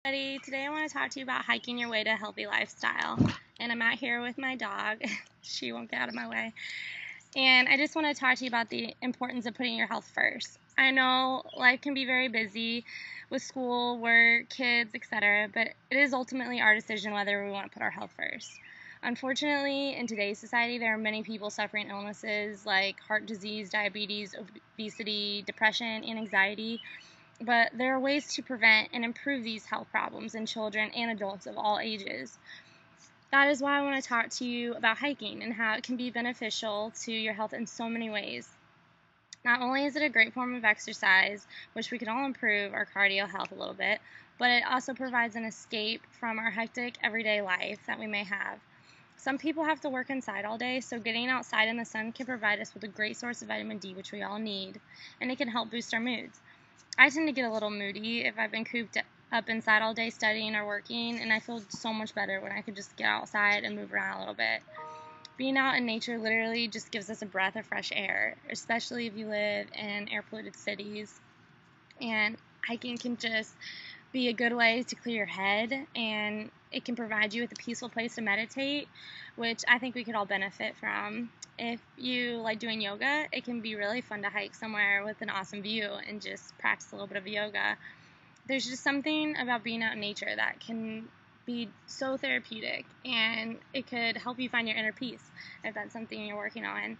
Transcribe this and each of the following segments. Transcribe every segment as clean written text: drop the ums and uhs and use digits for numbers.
Today I want to talk to you about hiking your way to a healthy lifestyle. And I'm out here with my dog. She won't get out of my way. And I just want to talk to you about the importance of putting your health first. I know life can be very busy with school, work, kids, etc., but it is ultimately our decision whether we want to put our health first. Unfortunately, in today's society, there are many people suffering illnesses like heart disease, diabetes, obesity, depression, and anxiety, but there are ways to prevent and improve these health problems in children and adults of all ages. That is why I want to talk to you about hiking and how it can be beneficial to your health in so many ways. Not only is it a great form of exercise, which we can all improve our cardio health a little bit, but it also provides an escape from our hectic everyday life that we may have. Some people have to work inside all day, so getting outside in the sun can provide us with a great source of vitamin D, which we all need, and it can help boost our moods. I tend to get a little moody if I've been cooped up inside all day studying or working, and I feel so much better when I could just get outside and move around a little bit. Being out in nature literally just gives us a breath of fresh air, especially if you live in air-polluted cities. And hiking can just be a good way to clear your head, and it can provide you with a peaceful place to meditate, which I think we could all benefit from. If you like doing yoga, it can be really fun to hike somewhere with an awesome view and just practice a little bit of yoga. There's just something about being out in nature that can be so therapeutic, and it could help you find your inner peace if that's something you're working on.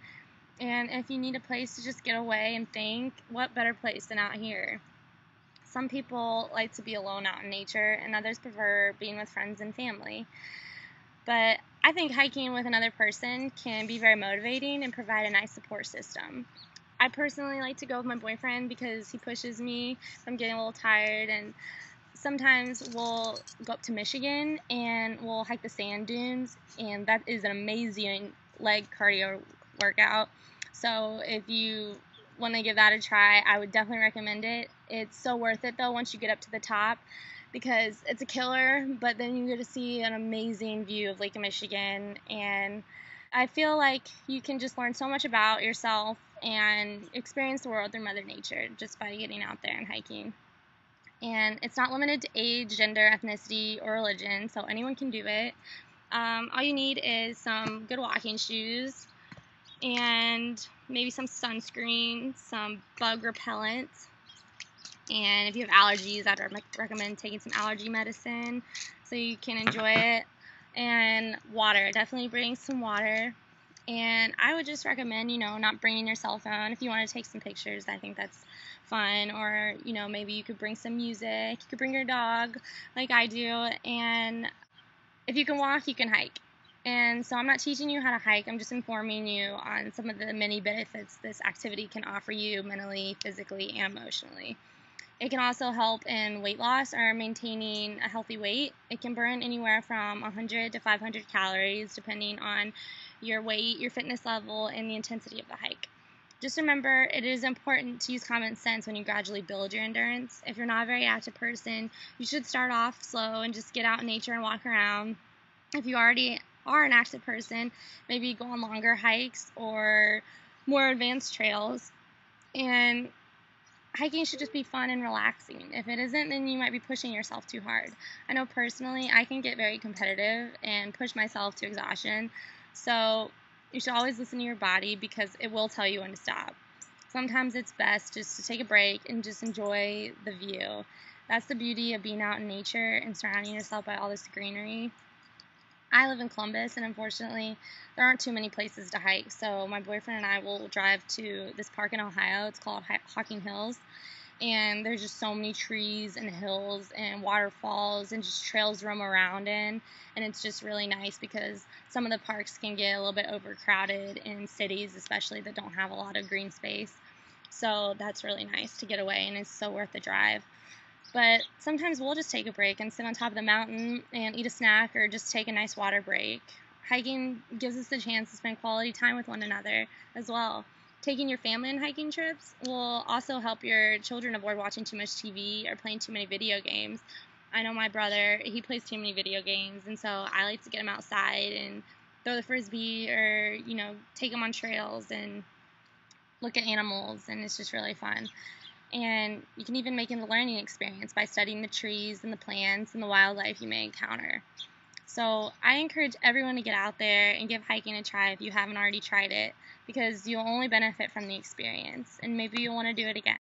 And if you need a place to just get away and think, what better place than out here? Some people like to be alone out in nature, and others prefer being with friends and family. But I think hiking with another person can be very motivating and provide a nice support system. I personally like to go with my boyfriend because he pushes me if I'm getting a little tired, and sometimes we'll go up to Michigan and we'll hike the sand dunes, and that is an amazing leg cardio workout. So if you want to give that a try, I would definitely recommend it. It's so worth it though once you get up to the top, because it's a killer, but then you get to see an amazing view of Lake Michigan, and I feel like you can just learn so much about yourself and experience the world through Mother Nature just by getting out there and hiking. And it's not limited to age, gender, ethnicity, or religion, so anyone can do it. All you need is some good walking shoes and maybe some sunscreen, some bug repellent, and if you have allergies, I'd recommend taking some allergy medicine so you can enjoy it. And water, definitely bring some water. And I would just recommend, not bringing your cell phone. If you want to take some pictures, I think that's fun. Or, maybe you could bring some music. You could bring your dog like I do. And if you can walk, you can hike. And so I'm not teaching you how to hike. I'm just informing you on some of the many benefits this activity can offer you mentally, physically, and emotionally. It can also help in weight loss or maintaining a healthy weight. It can burn anywhere from 100 to 500 calories depending on your weight, your fitness level, and the intensity of the hike. Just remember, it is important to use common sense when you gradually build your endurance. If you're not a very active person, you should start off slow and just get out in nature and walk around. If you already are an active person, maybe go on longer hikes or more advanced trails. And hiking should just be fun and relaxing. If it isn't, then you might be pushing yourself too hard. I know personally I can get very competitive and push myself to exhaustion, so you should always listen to your body because it will tell you when to stop. Sometimes it's best just to take a break and just enjoy the view. That's the beauty of being out in nature and surrounding yourself by all this greenery. I live in Columbus, and unfortunately, there aren't too many places to hike, so my boyfriend and I will drive to this park in Ohio. It's called Hocking Hills, and there's just so many trees and hills and waterfalls and just trails to roam around in, and it's just really nice because some of the parks can get a little bit overcrowded in cities, especially that don't have a lot of green space. So that's really nice to get away, and it's so worth the drive. But sometimes we'll just take a break and sit on top of the mountain and eat a snack or just take a nice water break. Hiking gives us the chance to spend quality time with one another as well. Taking your family on hiking trips will also help your children avoid watching too much TV or playing too many video games. I know my brother, he plays too many video games, and so I like to get him outside and throw the frisbee or, take him on trails and look at animals, and it's just really fun. And you can even make it a learning experience by studying the trees and the plants and the wildlife you may encounter. So I encourage everyone to get out there and give hiking a try if you haven't already tried it, because you'll only benefit from the experience, and maybe you'll want to do it again.